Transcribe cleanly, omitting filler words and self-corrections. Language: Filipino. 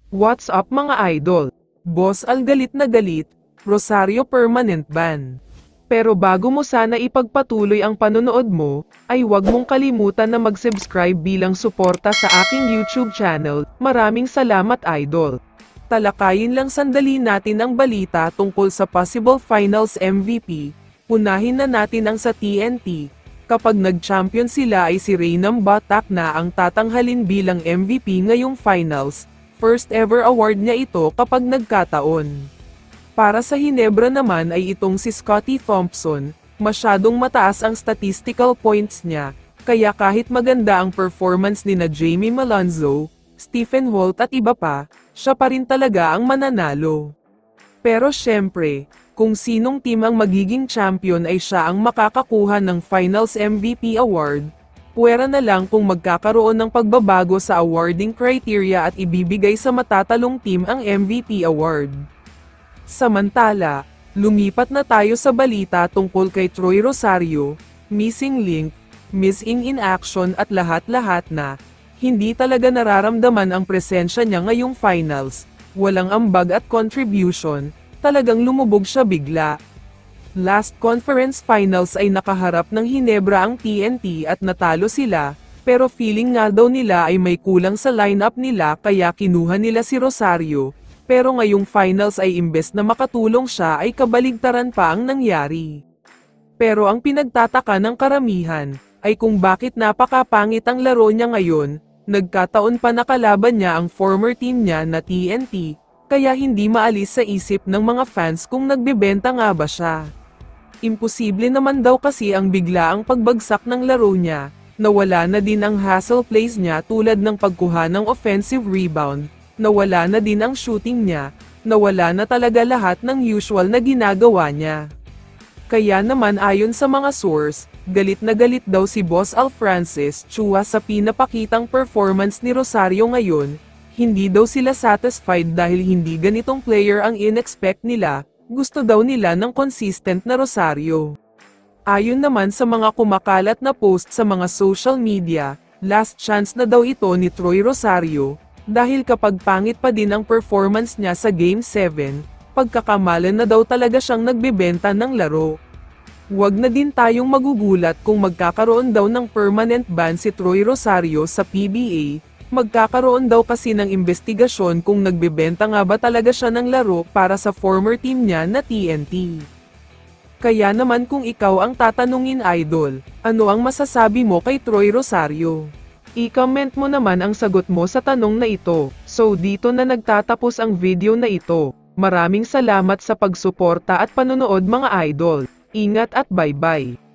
What's up mga idol? Boss Al galit na galit, Rosario permanent ban. Pero bago mo sana ipagpatuloy ang panonood mo, ay huwag mong kalimutan na mag-subscribe bilang suporta sa aking YouTube channel. Maraming salamat idol. Talakayin lang sandali natin ang balita tungkol sa possible finals MVP. Unahin na natin ang sa TNT. Kapag nag-champion sila ay si Reynam Batak na ang tatanghalin bilang MVP ngayong finals. First ever award niya ito kapag nagkataon. Para sa Hinebra naman ay itong si Scottie Thompson, masyadong mataas ang statistical points niya, kaya kahit maganda ang performance ni na Jamie Malonzo, Stephen Holt at iba pa, siya pa rin talaga ang mananalo. Pero syempre, kung sinong team ang magiging champion ay siya ang makakakuha ng Finals MVP award. Puwera na lang kung magkakaroon ng pagbabago sa awarding criteria at ibibigay sa matatalong team ang MVP award. Samantala, lumipat na tayo sa balita tungkol kay Troy Rosario, missing link, missing in action at lahat-lahat na, hindi talaga nararamdaman ang presensya niya ngayong finals, walang ambag at contribution, talagang lumubog siya bigla. Last conference finals ay nakaharap ng Hinebra ang TNT at natalo sila, pero feeling nga daw nila ay may kulang sa lineup nila kaya kinuha nila si Rosario, pero ngayong finals ay imbes na makatulong siya ay kabaligtaran pa ang nangyari. Pero ang pinagtataka ng karamihan, ay kung bakit napakapangit ang laro niya ngayon, nagkataon pa nakalaban niya ang former team niya na TNT, kaya hindi maalis sa isip ng mga fans kung nagbebenta nga ba siya. Imposible naman daw kasi ang biglaang pagbagsak ng laro niya, nawala na din ang hustle plays niya tulad ng pagkuha ng offensive rebound, nawala na din ang shooting niya, nawala na talaga lahat ng usual na ginagawa niya. Kaya naman ayon sa mga source, galit na galit daw si Boss Al Francis Chua sa pinapakitang performance ni Rosario ngayon, hindi daw sila satisfied dahil hindi ganitong player ang in-expect nila. Gusto daw nila ng consistent na Rosario. Ayon naman sa mga kumakalat na post sa mga social media, last chance na daw ito ni Troy Rosario, dahil kapag pangit pa din ang performance niya sa Game 7, pagkakamalan na daw talaga siyang nagbebenta ng laro. Huwag na din tayong magugulat kung magkakaroon daw ng permanent ban si Troy Rosario sa PBA, magkakaroon daw kasi ng investigasyon kung nagbebenta nga ba talaga siya ng laro para sa former team niya na TNT. Kaya naman kung ikaw ang tatanungin idol, ano ang masasabi mo kay Troy Rosario? I-comment mo naman ang sagot mo sa tanong na ito. So dito na nagtatapos ang video na ito. Maraming salamat sa pagsuporta at panonood mga idol. Ingat at bye-bye.